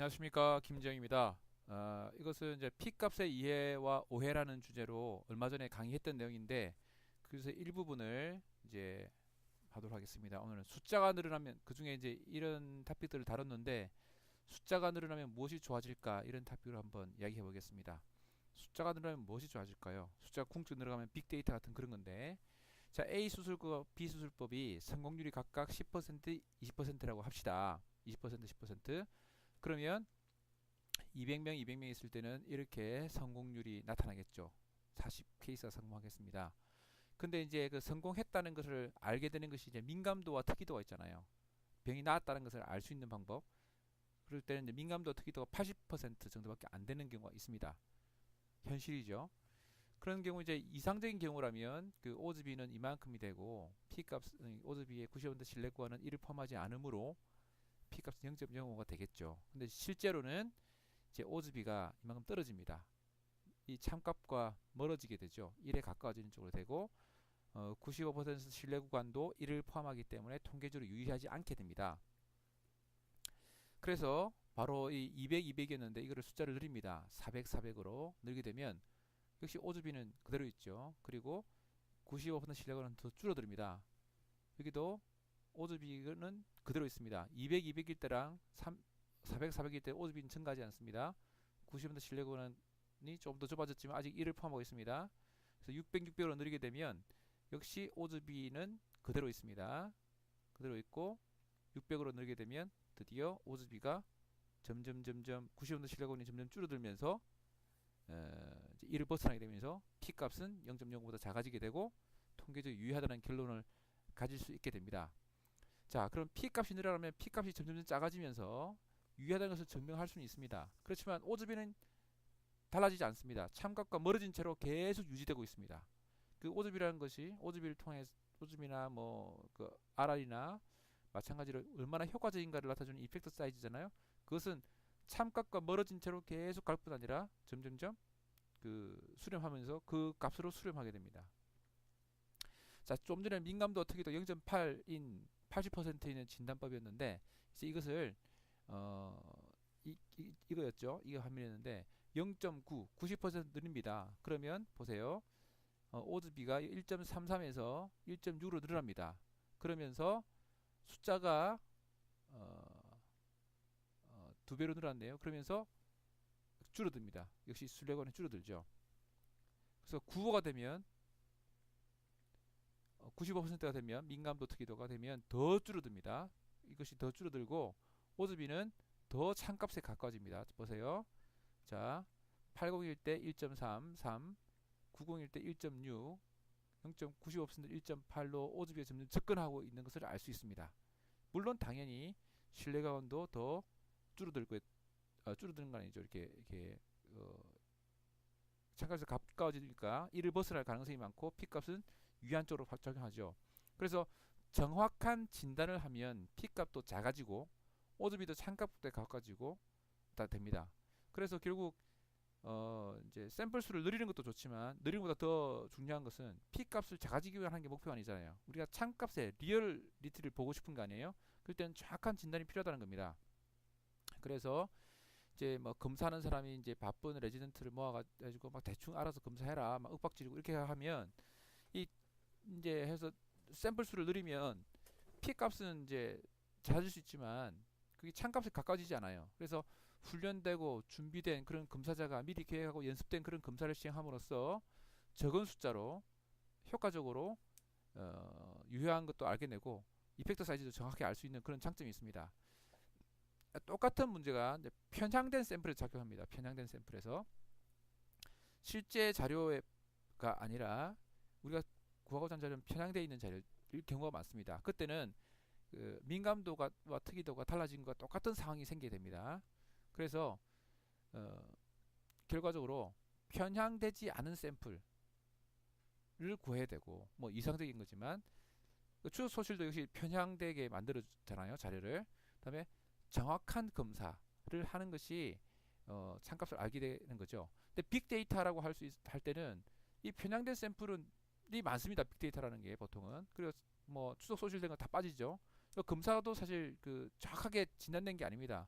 안녕하십니까, 김지영입니다. 이것은 이제 P값의 이해와 오해라는 주제로 얼마 전에 강의했던 내용인데, 그래서 일부분을 이제 하도록 하겠습니다. 오늘은 숫자가 늘어나면, 그 중에 이제 이런 토픽들을 다뤘는데, 숫자가 늘어나면 무엇이 좋아질까, 이런 토픽으로 한번 이야기해 보겠습니다. 숫자가 늘어나면 무엇이 좋아질까요? 숫자가 쿵쭉 늘어가면 빅데이터 같은 그런 건데, 자, A 수술법, B 수술법이 성공률이 각각 10%, 20%라고 합시다. 20%, 10%. 그러면 200명, 200명 있을 때는 이렇게 성공률이 나타나겠죠. 40케이스가 성공하겠습니다. 근데 이제 그 성공했다는 것을 알게 되는 것이 이제 민감도와 특이도가 있잖아요. 병이 나았다는 것을 알 수 있는 방법. 그럴 때는 이제 민감도, 특이도가 80% 정도밖에 안 되는 경우가 있습니다. 현실이죠. 그런 경우 이제 이상적인 경우라면 그 오즈비는 이만큼이 되고 P값 오즈비의 90% 신뢰권은 1을 포함하지 않으므로 P값은 0.05가 되겠죠. 근데 실제로는 이제 오즈비가 이만큼 떨어집니다. 이 참값과 멀어지게 되죠. 1에 가까워지는 쪽으로 되고 95% 신뢰 구간도 1을 포함하기 때문에 통계적으로 유의하지 않게 됩니다. 그래서 바로 이 200, 200이었는데 이거를 숫자를 늘립니다. 400, 400으로 늘게 되면 역시 오즈비는 그대로 있죠. 그리고 95% 신뢰구간은 더 줄어듭니다. 여기도 오즈비는 그대로 있습니다. 200, 200일 때랑 400, 400일 때 오즈비는 증가하지 않습니다. 90% 신뢰구간이 조금 더 좁아졌지만 아직 1을 포함하고 있습니다. 그래서 600, 600으로 늘리게 되면 역시 오즈비는 그대로 있습니다. 그대로 있고 600으로 늘게 되면 드디어 오즈비가 점점 90% 신뢰구간이 점점 줄어들면서 1을 벗어나게 되면서 P값은 0.05보다 작아지게 되고 통계적으로 유의하다는 결론을 가질 수 있게 됩니다. 자, 그럼 P값이 늘어나면 P값이 점점 작아지면서 유의하다는 것을 증명할 수는 있습니다. 그렇지만 오즈비는 달라지지 않습니다. 참값과 멀어진 채로 계속 유지되고 있습니다. 그 오즈비라는 것이 오즈비를 통해 오즈비나 뭐그 RR이나 마찬가지로 얼마나 효과적인가를 나타주는 이펙트 사이즈잖아요. 그것은 참값과 멀어진 채로 계속 갈 뿐 아니라 점점점 그 수렴하면서 그 값으로 수렴하게 됩니다. 자, 좀 전에 민감도 특이도 0.8인 80% 있는 진단법이었는데 이제 이것을 이거였죠. 이거 화면이었는데 0.9, 90% 느립니다. 그러면 보세요. 오즈비가 1.33에서 1.6으로 늘어납니다. 그러면서 숫자가 두 배로 늘어났네요. 그러면서 줄어듭니다. 역시 순례관이 줄어들죠. 그래서 9호가 되면 95%가 되면 민감도 특이도가 되면 더 줄어듭니다. 이것이 더 줄어들고 오즈비는 더 참값에 가까워집니다. 보세요. 자, 801 때 1.33, 901 때 1.6, 0.95% 1.8로 오즈비에 점점 접근하고 있는 것을 알 수 있습니다. 물론 당연히 신뢰가온도 더 줄어들고 줄어드는 건 아니죠. 이렇게 참값에 가까워지니까 이를 벗어날 가능성이 많고 P값은 유한 쪽으로 작용하죠. 그래서 정확한 진단을 하면 P값도 작아지고 오즈비도 참값에 가까워지고 다 됩니다. 그래서 결국 이제 샘플 수를 늘리는 것도 좋지만 늘리는 것보다 더 중요한 것은 P값을 작아지기 위한 게 목표가 아니잖아요. 우리가 참값의 리얼리티를 보고 싶은 거 아니에요? 그럴 때는 정확한 진단이 필요하다는 겁니다. 그래서 이제 뭐 검사하는 사람이 이제 바쁜 레지던트를 모아가지고 막 대충 알아서 검사해라 막 윽박지르고 이렇게 하면 이 이제 해서 샘플 수를 늘리면 P 값은 이제 작아질 수 있지만 그게 참값에 가까워지지 않아요. 그래서 훈련되고 준비된 그런 검사자가 미리 계획하고 연습된 그런 검사를 시행함으로써 적은 숫자로 효과적으로 유효한 것도 알게내고 이펙터 사이즈도 정확히 알 수 있는 그런 장점이 있습니다. 똑같은 문제가 이제 편향된 샘플에 작용합니다. 편향된 샘플에서 실제 자료가 아니라 우리가 구하고자 하는 자료는 편향되어 있는 자료일 경우가 많습니다. 그때는 그 민감도와 특이도가 달라진 것과 똑같은 상황이 생기게 됩니다. 그래서 결과적으로 편향되지 않은 샘플을 구해야 되고 뭐 이상적인 거지만 그 추적 소실도 역시 편향되게 만들어잖아요. 자료를. 그다음에 정확한 검사를 하는 것이 참값을 알게 되는 거죠. 근데 빅데이터라고 할 때는 이 편향된 샘플은 많습니다. 빅데이터라는 게 보통은. 그리고 뭐 추적 소실된 건 다 빠지죠. 검사도 사실 그 정확하게 진단된 게 아닙니다.